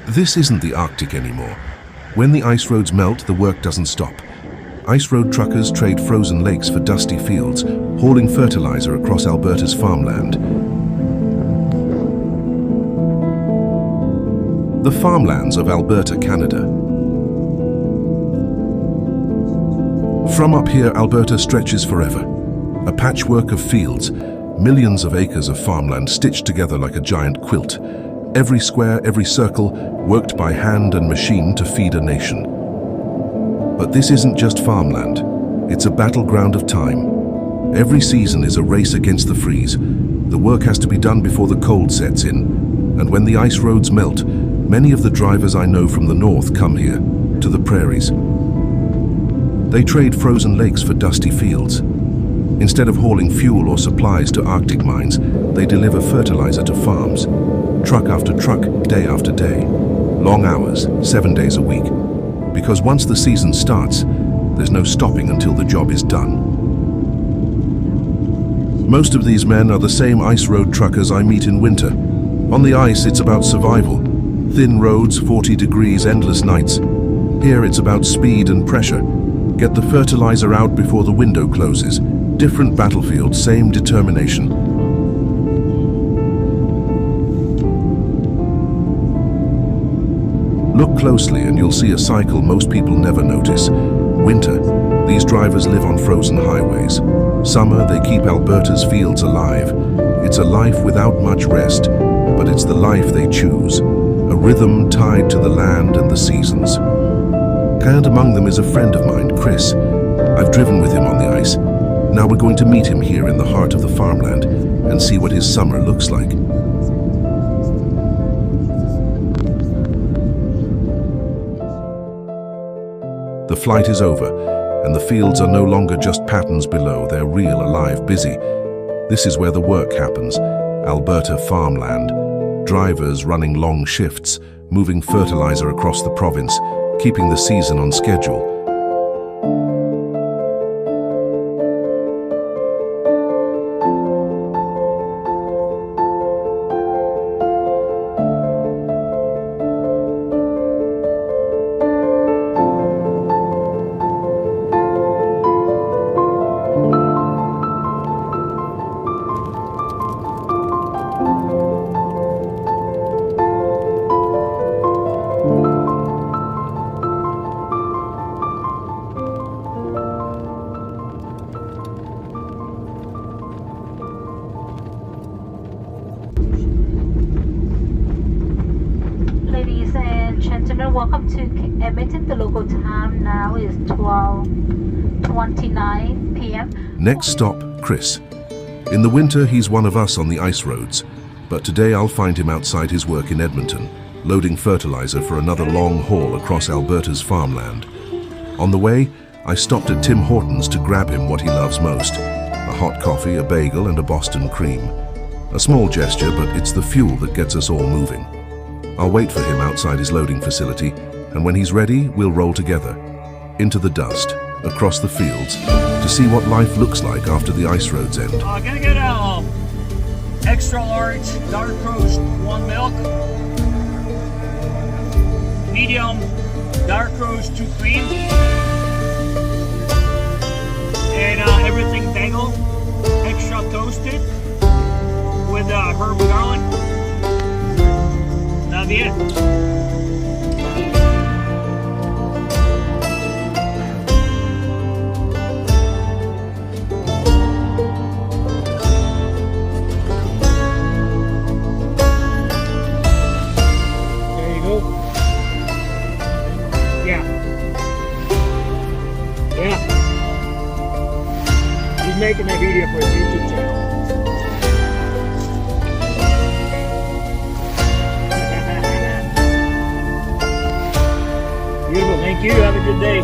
This isn't the Arctic anymore. When the ice roads melt, the work doesn't stop. Ice road truckers trade frozen lakes for dusty fields, hauling fertilizer across Alberta's farmland. The farmlands of Alberta, Canada. From up here, Alberta stretches forever. A patchwork of fields, millions of acres of farmland stitched together like a giant quilt. Every square, every circle, worked by hand and machine to feed a nation. But this isn't just farmland. It's a battleground of time. Every season is a race against the freeze. The work has to be done before the cold sets in. And when the ice roads melt, many of the drivers I know from the north come here, to the prairies. They trade frozen lakes for dusty fields. Instead of hauling fuel or supplies to Arctic mines, they deliver fertilizer to farms. Truck after truck, day after day. Long hours, 7 days a week. Because once the season starts, there's no stopping until the job is done. Most of these men are the same ice road truckers I meet in winter. On the ice, it's about survival. Thin roads, 40 degrees, endless nights. Here, it's about speed and pressure. Get the fertilizer out before the window closes. Different battlefield, same determination. Look closely and you'll see a cycle most people never notice. Winter, these drivers live on frozen highways. Summer, they keep Alberta's fields alive. It's a life without much rest, but it's the life they choose. A rhythm tied to the land and the seasons. And among them is a friend of mine, Chris. I've driven with him on the ice. Now we're going to meet him here in the heart of the farmland and see what his summer looks like. The flight is over, and the fields are no longer just patterns below, they're real, alive, busy. This is where the work happens, Alberta farmland. Drivers running long shifts, moving fertilizer across the province, keeping the season on schedule. Welcome to Edmonton. The local time now is 12:29 p.m. Next stop, Chris. In the winter, he's one of us on the ice roads, but today I'll find him outside his work in Edmonton, loading fertilizer for another long haul across Alberta's farmland. On the way, I stopped at Tim Hortons to grab him what he loves most, a hot coffee, a bagel, and a Boston cream. A small gesture, but it's the fuel that gets us all moving. I'll wait for him outside his loading facility, and when he's ready, we'll roll together, into the dust, across the fields, to see what life looks like after the ice roads end. Gonna get extra large dark roast 1 milk, medium dark roast 2 cream, and everything bagel, extra toasted with herb garlic. That'll be it. Making that video for his YouTube channel. Beautiful, thank you. Have a good day.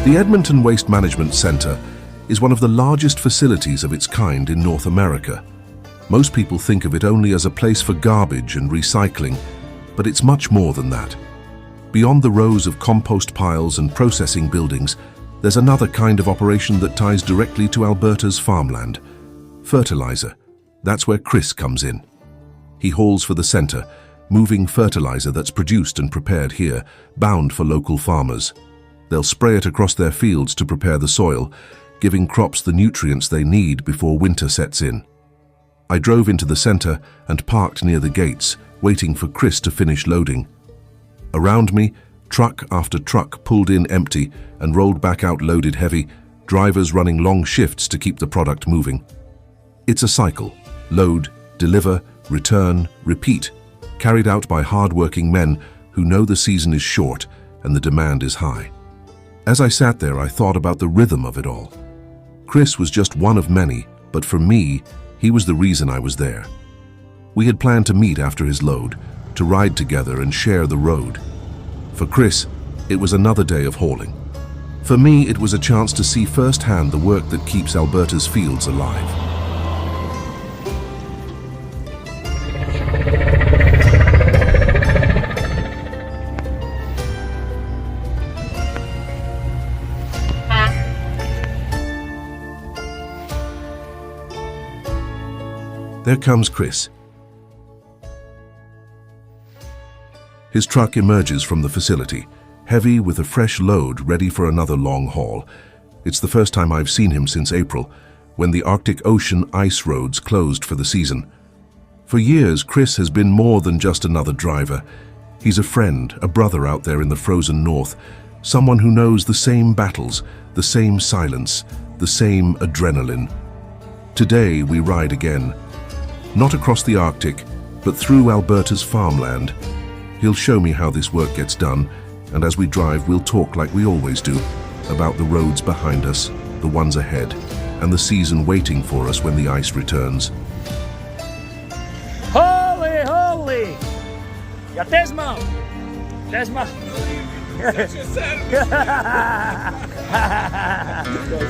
The Edmonton Waste Management Centre is one of the largest facilities of its kind in North America. Most people think of it only as a place for garbage and recycling, but it's much more than that. Beyond the rows of compost piles and processing buildings, there's another kind of operation that ties directly to Alberta's farmland. Fertilizer. That's where Chris comes in. He hauls for the centre, moving fertilizer that's produced and prepared here, bound for local farmers. They'll spray it across their fields to prepare the soil, giving crops the nutrients they need before winter sets in. I drove into the centre and parked near the gates, waiting for Chris to finish loading. Around me, truck after truck pulled in empty and rolled back out loaded heavy, drivers running long shifts to keep the product moving. It's a cycle: load, deliver, return, repeat, carried out by hard-working men who know the season is short and the demand is high. As I sat there, I thought about the rhythm of it all. Chris was just one of many, but for me, he was the reason I was there. We had planned to meet after his load, to ride together and share the road. For Chris, it was another day of hauling. For me, it was a chance to see firsthand the work that keeps Alberta's fields alive. There comes Chris. His truck emerges from the facility, heavy with a fresh load ready for another long haul. It's the first time I've seen him since April, when the Arctic Ocean ice roads closed for the season. For years, Chris has been more than just another driver. He's a friend, a brother out there in the frozen north, someone who knows the same battles, the same silence, the same adrenaline. Today, we ride again. Not across the Arctic, but through Alberta's farmland. He'll show me how this work gets done, and as we drive, we'll talk like we always do, about the roads behind us, the ones ahead, and the season waiting for us when the ice returns. Holy, holy! Ja też mam! Też mam!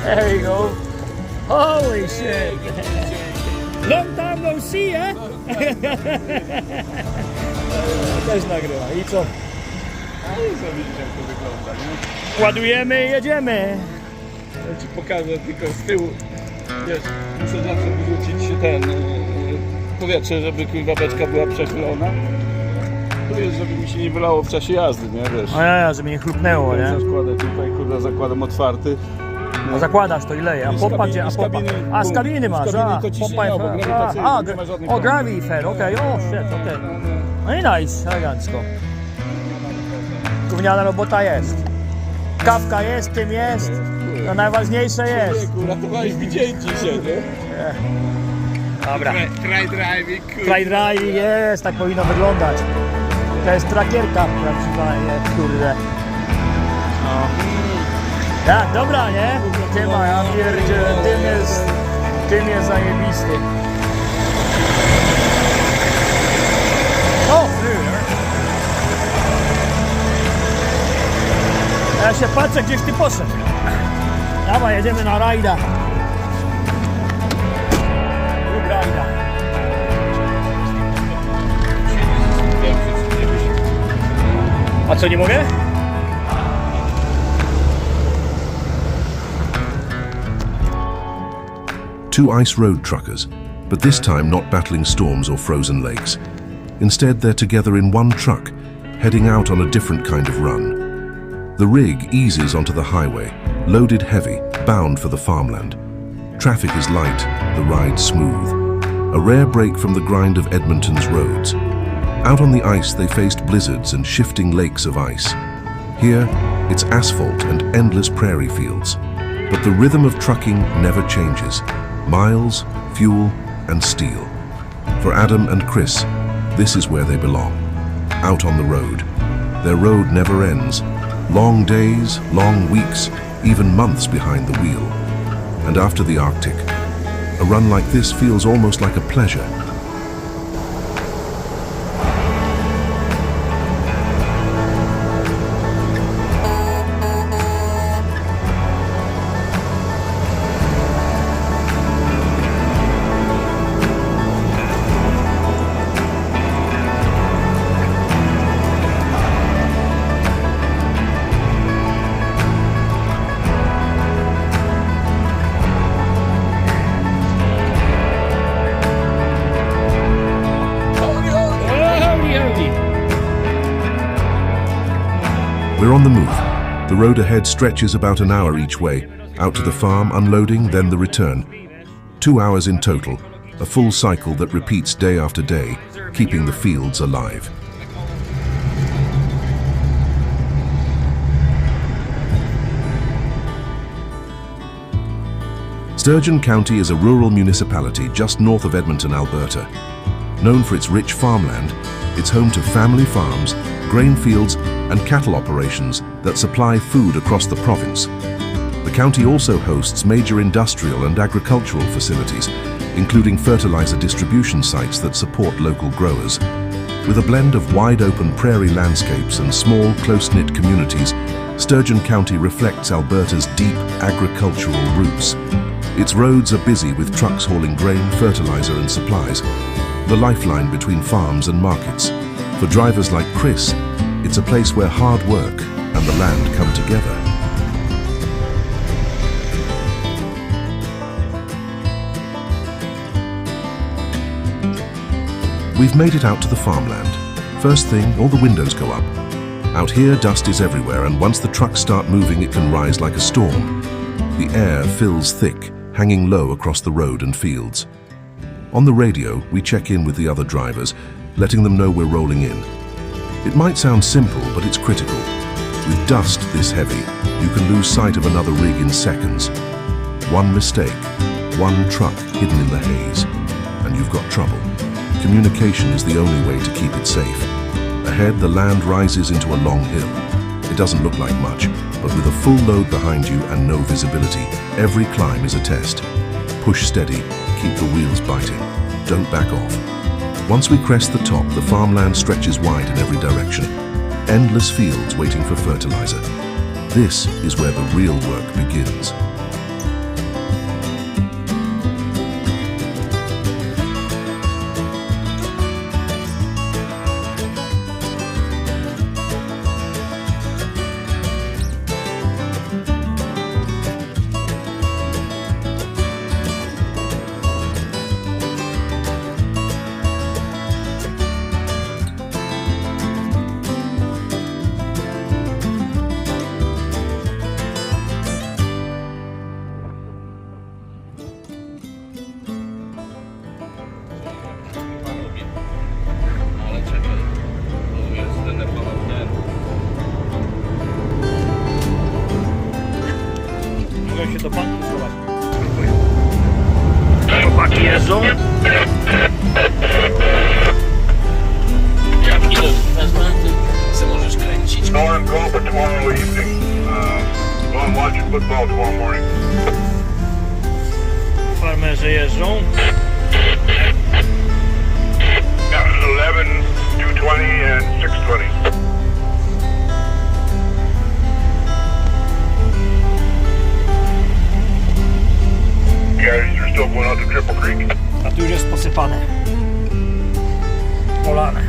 There you go. Holy shit! Long time no see, eh? Też nagrywa. I co? Widzisz, jak to wygląda, nie? Ładujemy i jedziemy. Ja ci pokażę tylko z tyłu. Wiesz, muszę zawsze wyrzucić powietrze, żeby kurwa beczka była przechylona. Tu jest, żeby mi się nie wylało w czasie jazdy, nie? Wiesz. A żeby nie chlupnęło, nie? Zakładę tutaj, kurwa, zakładam otwarty. A zakładasz to i leje, a I z pompa kabiny- gdzie? A z pompa. kabiny, A z bum. kabiny masz, Z kabiny a to ciśnieniowo, pompa jest. grawitacyjnie, nie ma żadnych O, problemów. gravity fair, okej, o shit, okej. No i nice, elegancko. Gówniana robota jest. Kawka jest, tym jest. To najważniejsze jest. Kurwa, uratowałeś mi dzień dzisiaj, nie? Dobra. Try driving, kurwa. Fly drive jest, tak powinno wyglądać. To jest trakierka prawdziwa, jest, kurde. No. Tak, dobra, nie? Tym, a ja pierdzielę, tym jest zajebisty. O! Ja się patrzę, gdzieś ty poszedł. Dawaj, jedziemy na rajda. Lub rajda. A co, nie mogę? Two ice road truckers, but this time not battling storms or frozen lakes. Instead, they're together in one truck, heading out on a different kind of run. The rig eases onto the highway, loaded heavy, bound for the farmland. Traffic is light, the ride smooth. A rare break from the grind of Edmonton's roads. Out on the ice, they faced blizzards and shifting lakes of ice. Here, it's asphalt and endless prairie fields. But the rhythm of trucking never changes. Miles, fuel, and steel. For Adam and Chris, this is where they belong. Out on the road. Their road never ends. Long days, long weeks, even months behind the wheel. And after the Arctic, a run like this feels almost like a pleasure. We're on the move. The road ahead stretches about an hour each way, out to the farm, unloading, then the return. 2 hours in total, a full cycle that repeats day after day, keeping the fields alive. Sturgeon County is a rural municipality just north of Edmonton, Alberta. Known for its rich farmland, it's home to family farms, grain fields, and cattle operations that supply food across the province. The county also hosts major industrial and agricultural facilities, including fertilizer distribution sites that support local growers. With a blend of wide-open prairie landscapes and small, close-knit communities, Sturgeon County reflects Alberta's deep agricultural roots. Its roads are busy with trucks hauling grain, fertilizer, and supplies, the lifeline between farms and markets. For drivers like Chris, it's a place where hard work and the land come together. We've made it out to the farmland. First thing, all the windows go up. Out here, dust is everywhere, and once the trucks start moving, it can rise like a storm. The air fills thick, hanging low across the road and fields. On the radio, we check in with the other drivers, letting them know we're rolling in. It might sound simple, but it's critical. With dust this heavy, you can lose sight of another rig in seconds. One mistake, one truck hidden in the haze, and you've got trouble. Communication is the only way to keep it safe. Ahead, the land rises into a long hill. It doesn't look like much, but with a full load behind you and no visibility, every climb is a test. Push steady, keep the wheels biting. Don't back off. Once we crest the top, the farmland stretches wide in every direction. Endless fields waiting for fertilizer. This is where the real work begins. Ale czekaj, bo jest zdenerwował ten. Mogę się do banku schować. Chłopaki jeżdżą. Jak ile wezmę, ty se możesz kręcić. No one go for tomorrow evening. Go and watch football tomorrow morning. Farmerzy jeżdżą. Yeah, 11, 220, and 620. Guys, you're still going out to Triple Creek? A tu już jest posypane. Polane.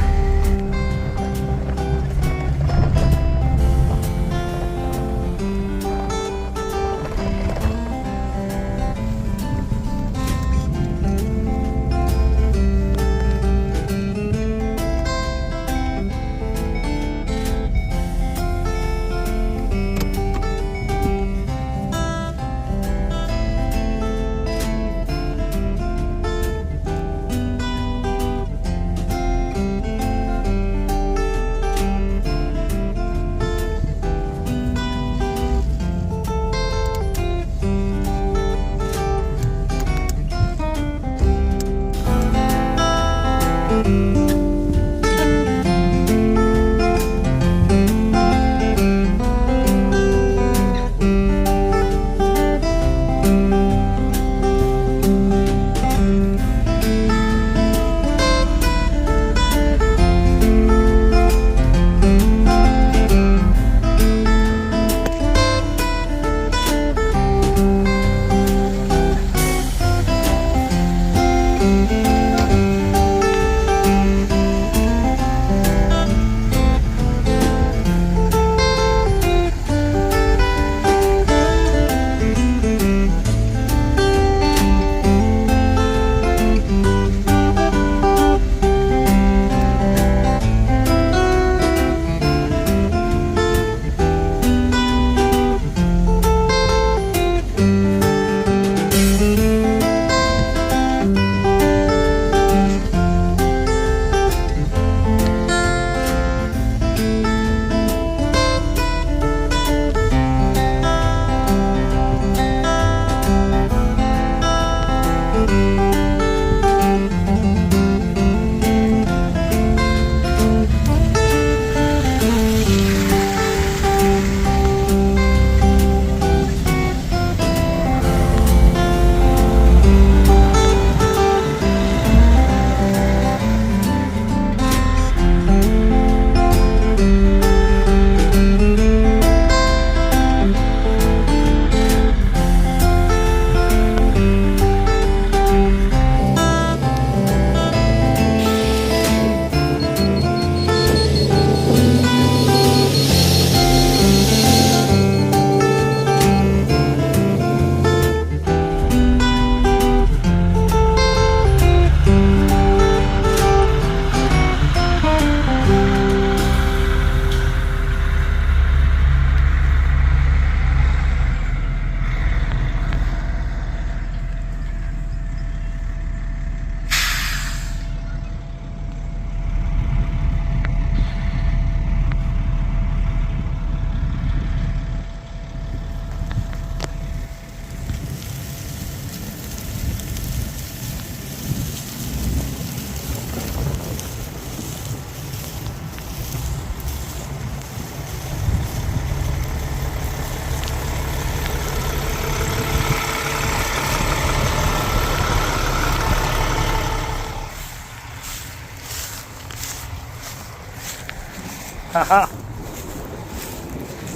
Haha.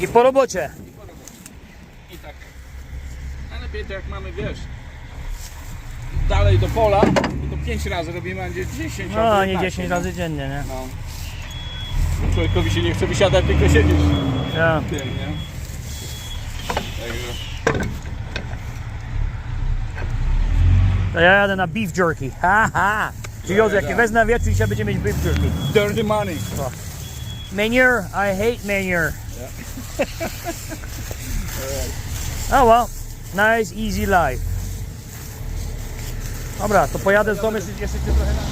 I po robocie. I tak. Najlepiej to jak mamy, wiesz, dalej do pola, to 5 razy robimy, a nie 10. No, albo a nie 15, 10 razy dziennie, nie? No. Człowiekowi się nie chce wysiadać, tylko siedzieć Ja. w tym, nie? Także... To ja jadę na beef jerky. Haha. Czyli Józef, jak nie wezmę wiatr, dzisiaj będziemy mieć beef jerky. Dirty money. Manure, I hate manure. Oh well, nice, easy life. Dobra, to pojadę z domu jeszcze trochę na...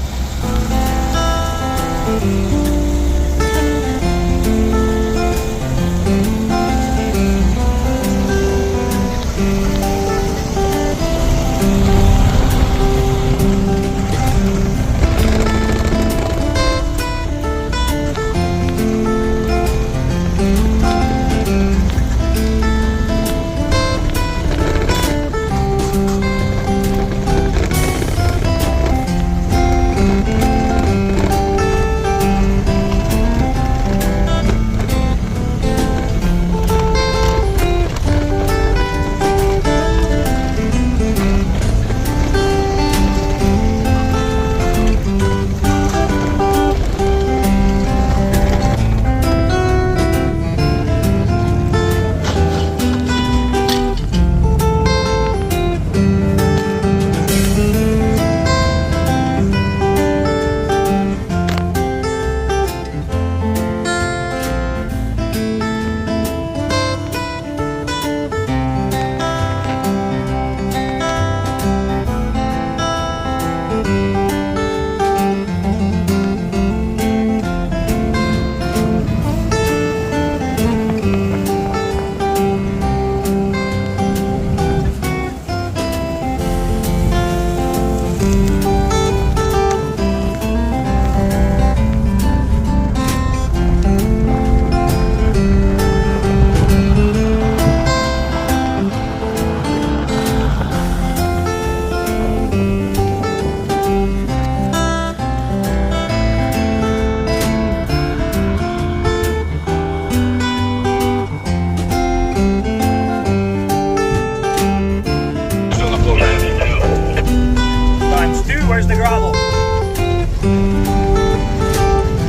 Times 2, where's the gravel?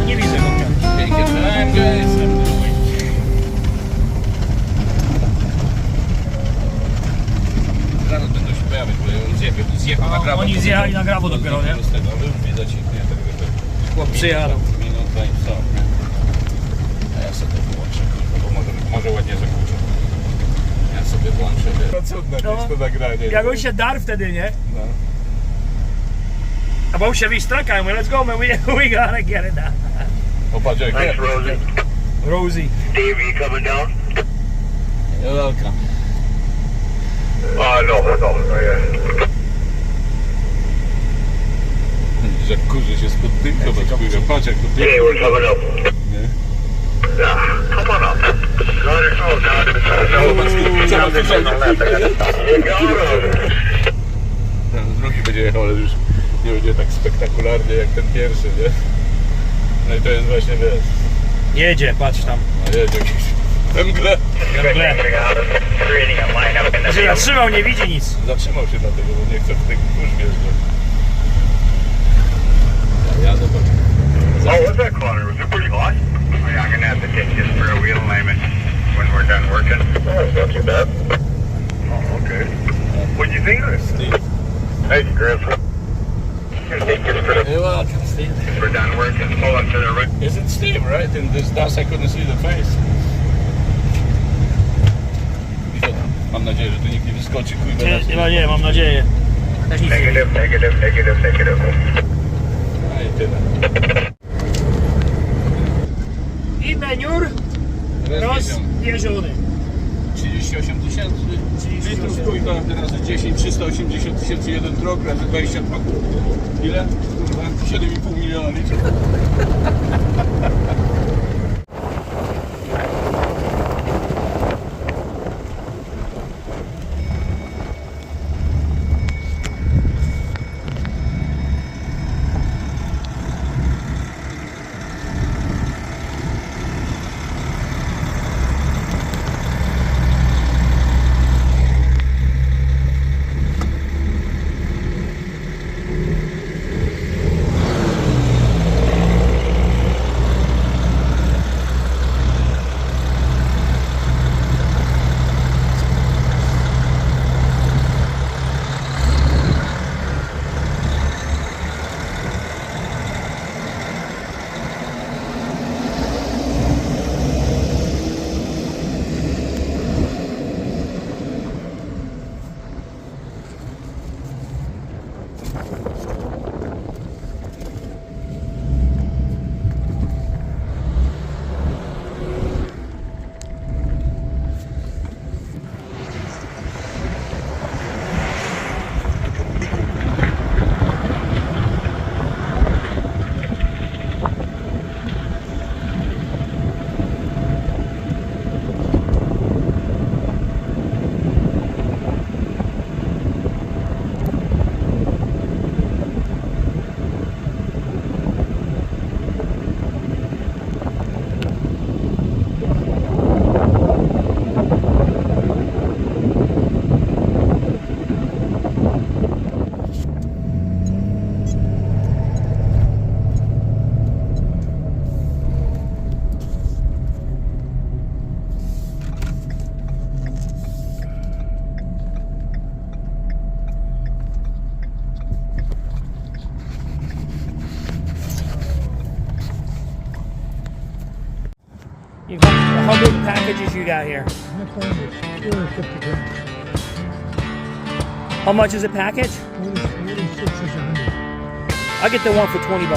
Nie widzę go. Take your time, guys. I'm gonna wait. Zaraz będą się pojawiać, bo on zjechał na grawo. Oni zjechali na grawo dopiero, nie? Z tego, ale już widać ich, nie? Także to Chłop przyjechał. minuta i co, nie? A ja sobie to wyłączę, bo może ładnie zakłócę. Ja sobie włączę. No cudne No. jest to nagranie. Jak on się darł wtedy, nie? No. A bo się wystraka, I mówię, let's go man, we gotta get it done. Popatrz jak Thanks, Rosie. Rosie. Steve, are you coming down? You're welcome. No, oh yeah. Widzisz jak kurzy się spod dymka, patrz jak to Hey, pięknie. we're coming up. Nie? Yeah, come on up. No, there's no doubt. You got him. Ten drugi będzie jechał, ale już nie będzie tak spektakularnie jak ten pierwszy, nie? No i to jest właśnie, wiesz, Jedzie, patrz tam. no jedzie gdzieś we mgle. Gle. Creating a lineup in the Się zatrzymał, nie widzi nic. Zatrzymał się dlatego, bo nie chce w ten kurz wjeżdżać. Ja jadę, bo... Oh, what's that, Connor? Was it pretty hot? Oh, yeah, I'm gonna have to take this for a wheel alignment when we're done working. Oh, that's not too bad. Oh, okay. What do you think of it? Steve. Hey, Griff. Gonna take this for the You're welcome, Steve. we're done working. Pull up to the right. Is it Steve, right? In this dust I couldn't see the face. I to, mam nadzieję, że tu nikt nie wyskoczy, kujwa. Chyba nie, mam nadzieję. Też nic nie widzi. Negative. No i tyle. I meniur rozwieziony. 38 tysięcy litrów, kujwa, razy 10, 380 tysięcy, jeden trok, razy 22. Ile? Kurwa, 7,5 miliona litrów. How big packages you got here? How much is a package? I get the one for $20.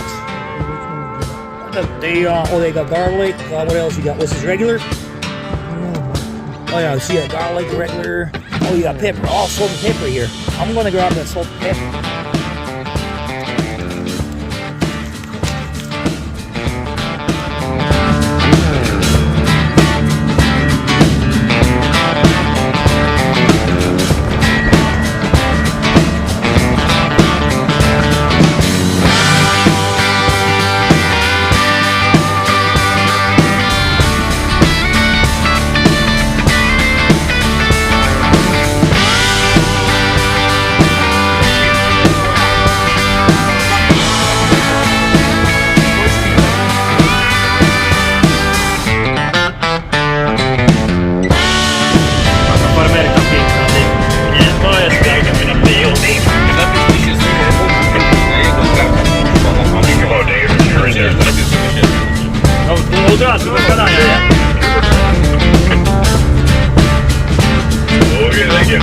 They got garlic. What else you got? What's this, regular? Oh yeah, I see a garlic, regular. Oh, you got pepper. Oh, salt and pepper here. I'm gonna grab that salt and pepper. Od razu, do gadania, nie? Okay, thank you.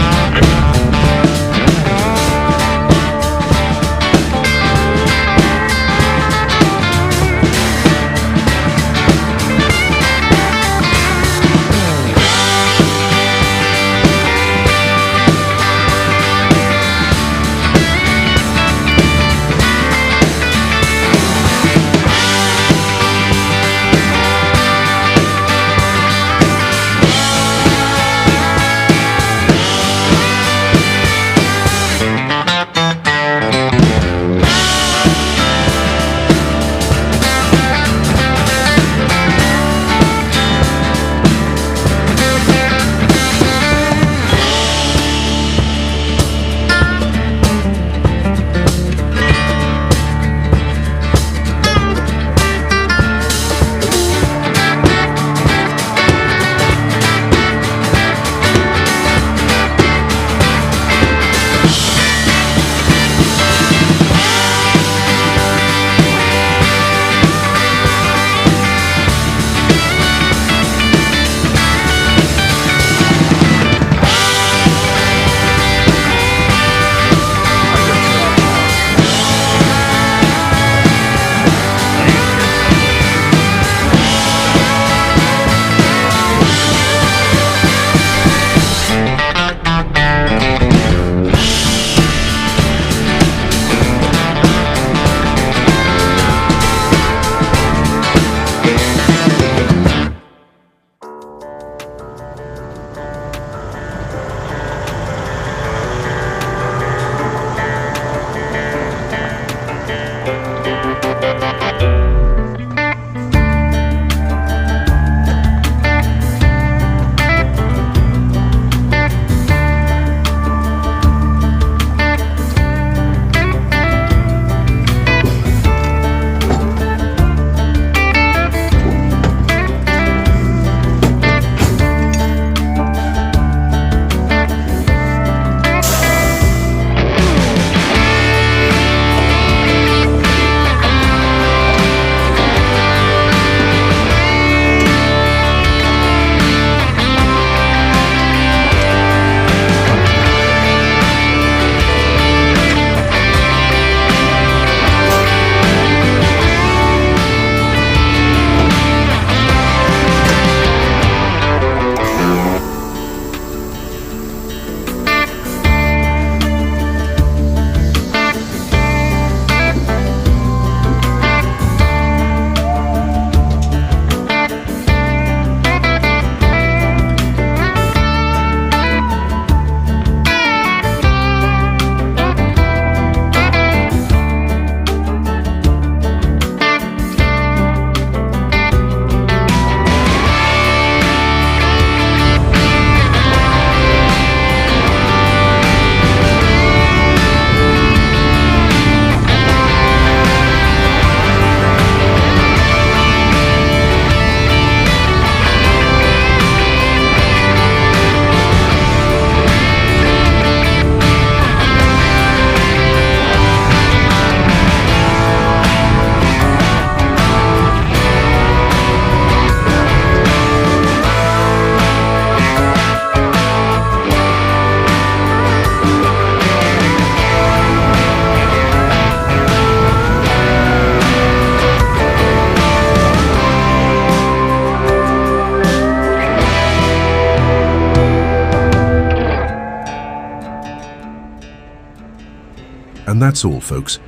And that's all, folks.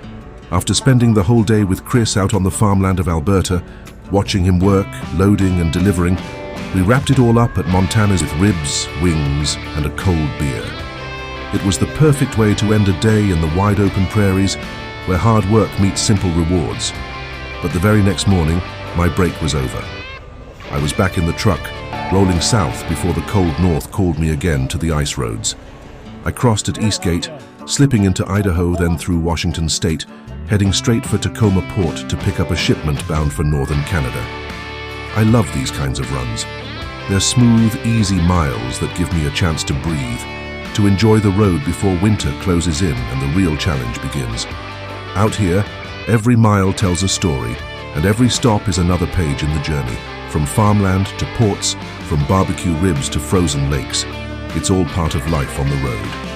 After spending the whole day with Chris out on the farmland of Alberta, watching him work, loading and delivering, we wrapped it all up at Montana's with ribs, wings, and a cold beer. It was the perfect way to end a day in the wide-open prairies where hard work meets simple rewards. But the very next morning, my break was over. I was back in the truck, rolling south before the cold north called me again to the ice roads. I crossed at Eastgate, slipping into Idaho, then through Washington State, heading straight for Tacoma Port to pick up a shipment bound for northern Canada. I love these kinds of runs. They're smooth, easy miles that give me a chance to breathe, to enjoy the road before winter closes in and the real challenge begins. Out here, every mile tells a story, and every stop is another page in the journey, from farmland to ports, from barbecue ribs to frozen lakes. It's all part of life on the road.